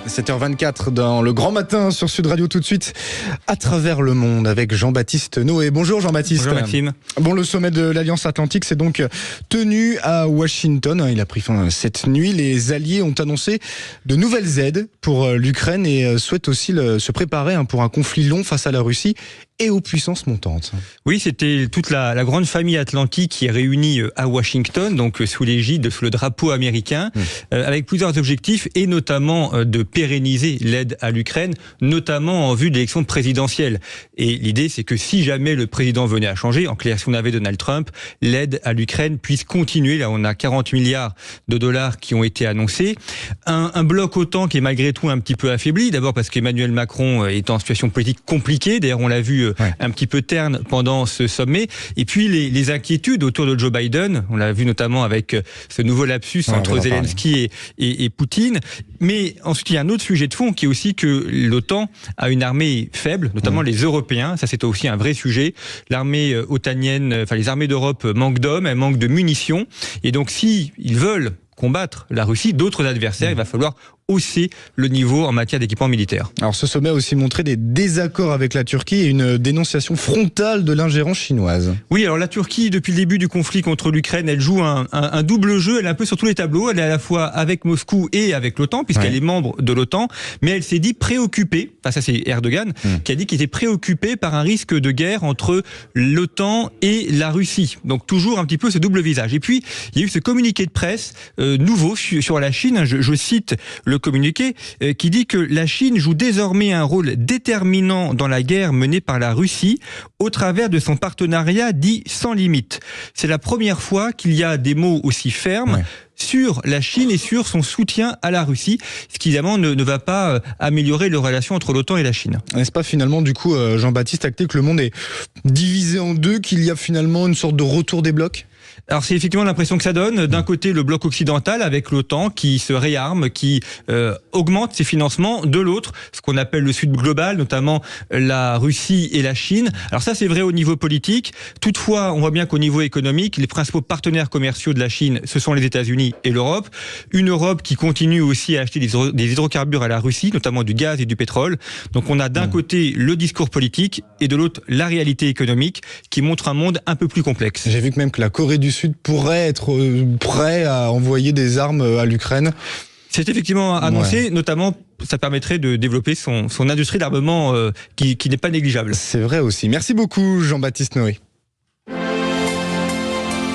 7h24 dans le grand matin sur Sud Radio, tout de suite à travers le monde avec Jean-Baptiste Noé. Bonjour Jean-Baptiste. Bonjour Maxime. Bon, le sommet de l'Alliance Atlantique s'est donc tenu à Washington. Il a pris fin cette nuit. Les alliés ont annoncé de nouvelles aides pour l'Ukraine et souhaitent aussi se préparer pour un conflit long face à la Russie et aux puissances montantes. Oui, c'était toute la grande famille atlantique qui est réunie à Washington, donc sous l'égide, sous le drapeau américain, avec plusieurs objectifs et notamment de pérenniser l'aide à l'Ukraine, notamment en vue de l'élection présidentielle. Et l'idée, c'est que si jamais le président venait à changer, en clair, si on avait Donald Trump, l'aide à l'Ukraine puisse continuer. Là, on a 40 milliards de dollars qui ont été annoncés. Un bloc OTAN qui est malgré tout un petit peu affaibli, d'abord parce qu'Emmanuel Macron est en situation politique compliquée. D'ailleurs, on l'a vu un petit peu terne pendant ce sommet. Et puis les inquiétudes autour de Joe Biden, on l'a vu notamment avec ce nouveau lapsus entre Zelensky et Poutine. Mais ensuite, il y a un autre sujet de fond qui est aussi que l'OTAN a une armée faible, notamment les Européens. Ça, c'est aussi un vrai sujet. L'armée otanienne, enfin les armées d'Europe manquent d'hommes, elles manquent de munitions. Et donc, si ils veulent combattre la Russie, d'autres adversaires, il va falloir hausser le niveau en matière d'équipement militaire. Alors ce sommet a aussi montré des désaccords avec la Turquie et une dénonciation frontale de l'ingérence chinoise. Oui, alors la Turquie, depuis le début du conflit contre l'Ukraine, elle joue un double jeu, elle est un peu sur tous les tableaux, elle est à la fois avec Moscou et avec l'OTAN, puisqu'elle est membre de l'OTAN, mais elle s'est dit préoccupée, enfin ça c'est Erdogan, qui a dit qu'il était préoccupé par un risque de guerre entre l'OTAN et la Russie. Donc toujours un petit peu ce double visage. Et puis, il y a eu ce communiqué de presse nouveau sur la Chine, je cite le communiqué qui dit que la Chine joue désormais un rôle déterminant dans la guerre menée par la Russie au travers de son partenariat dit sans limite. C'est la première fois qu'il y a des mots aussi fermes sur la Chine et sur son soutien à la Russie, ce qui évidemment ne va pas améliorer les relations entre l'OTAN et la Chine. N'est-ce pas finalement du coup, Jean-Baptiste, acté que le monde est divisé en deux, qu'il y a finalement une sorte de retour des blocs ? Alors c'est effectivement l'impression que ça donne. D'un côté, le bloc occidental avec l'OTAN qui se réarme, qui augmente ses financements. De l'autre, ce qu'on appelle le Sud global, notamment la Russie et la Chine. Alors ça, c'est vrai au niveau politique. Toutefois, on voit bien qu'au niveau économique, les principaux partenaires commerciaux de la Chine, ce sont les États-Unis et l'Europe. Une Europe qui continue aussi à acheter des hydrocarbures à la Russie, notamment du gaz et du pétrole. Donc on a d'un côté le discours politique et de l'autre la réalité économique qui montre un monde un peu plus complexe. J'ai vu que même que la Corée du Sud pourrait être prêt à envoyer des armes à l'Ukraine. C'est effectivement annoncé, notamment ça permettrait de développer son industrie d'armement qui n'est pas négligeable. C'est vrai aussi. Merci beaucoup Jean-Baptiste Noé.